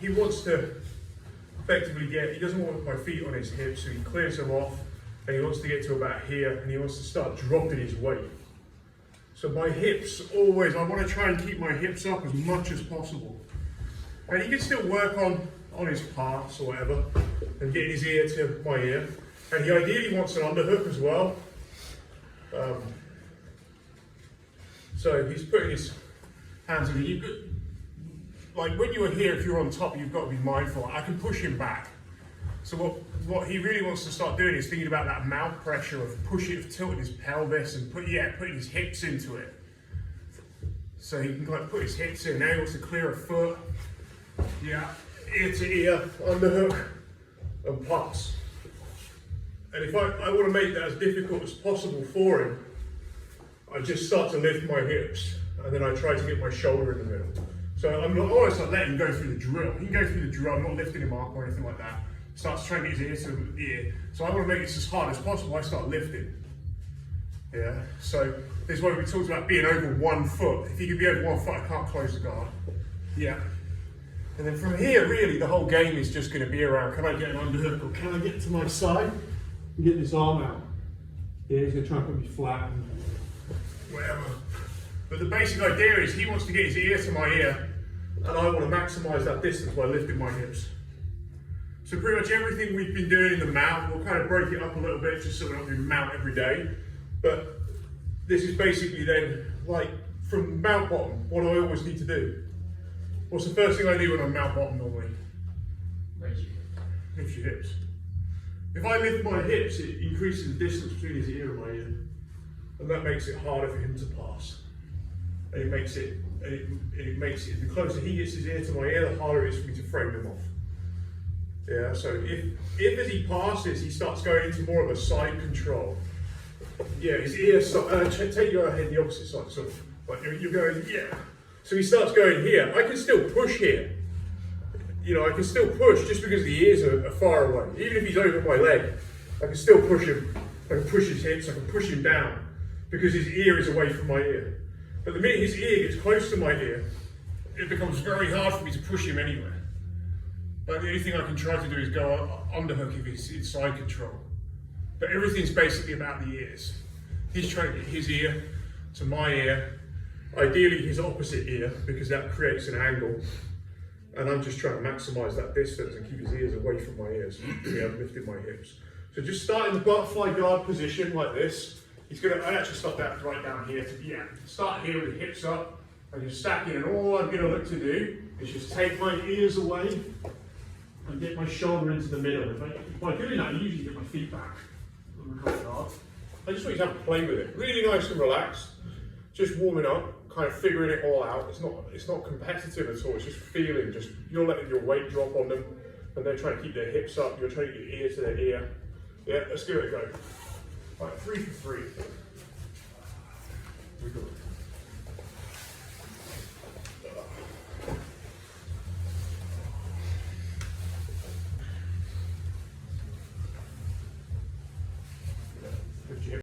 he wants to effectively he doesn't want my feet on his hips, so he clears them off, and he wants to get to about here, and he wants to start dropping his weight. So my hips, always, I want to try and keep my hips up as much as possible. And he can still work on his pass or whatever, and getting his ear to my ear. And he ideally wants an underhook as well. So he's putting his hands in it. Like when you're here, if you're on top, you've got to be mindful. I can push him back. So what he really wants to start doing is thinking about that mount pressure of tilting his pelvis and putting his hips into it. So he can like put his hips in. Now he wants to clear a foot. Yeah, ear to ear, underhook, and pass. And if I want to make that as difficult as possible for him, I just start to lift my hips, and then I try to get my shoulder in the middle. So I'm not always like letting him go through the drill. He can go through the drill. I'm not lifting him up or anything like that. Starts trying to get his ear to the ear. So I want to make this as hard as possible. I start lifting. Yeah. So this is why we talked about being over 1 foot. If you can be over 1 foot, I can't close the guard. Yeah. And then from here, really, the whole game is just going to be around, can I get an underhook, or can I get to my side and get this arm out? Yeah, he's going to try and put me flat and whatever. But the basic idea is he wants to get his ear to my ear, and I want to maximise that distance by lifting my hips. So pretty much everything we've been doing in the mount, we'll kind of break it up a little bit just so we're not doing mount every day. But this is basically then, like, from mount bottom, what do I always need to do? What's the first thing I do when I'm mount bottom normally? Raise your hips. Lift your hips. If I lift my hips, it increases the distance between his ear and my ear. And that makes it harder for him to pass. And it makes it, the closer he gets his ear to my ear, the harder it is for me to frame him off. Yeah, so if as he passes, he starts going into more of a side control. Yeah, his ear starts, take your head the opposite side, so like you're going, yeah. So he starts going here. I can still push here. You know, I can still push just because the ears are far away. Even if he's over my leg, I can still push him. I can push his hips, I can push him down because his ear is away from my ear. But the minute his ear gets close to my ear, it becomes very hard for me to push him anywhere. But the only thing I can try to do is go underhook if he's in side control. But everything's basically about the ears. He's trying to get his ear to my ear, ideally his opposite ear, because that creates an angle. And I'm just trying to maximise that distance and keep his ears away from my ears. Yeah, I've lifted my hips. So just start in the butterfly guard position like this. I actually start that right down here. Start here with the hips up and just stacking, and all I'm going to look to do is just take my ears away and get my shoulder into the middle. By doing that, I usually get my feet back. I just want you to have a play with it. Really nice and relaxed. Just warming up, kind of figuring it all out. It's not competitive at all. It's just feeling. You're letting your weight drop on them, and they're trying to keep their hips up. You're trying to get your ear to their ear. Yeah, let's give it a go. Right, 3 for 3.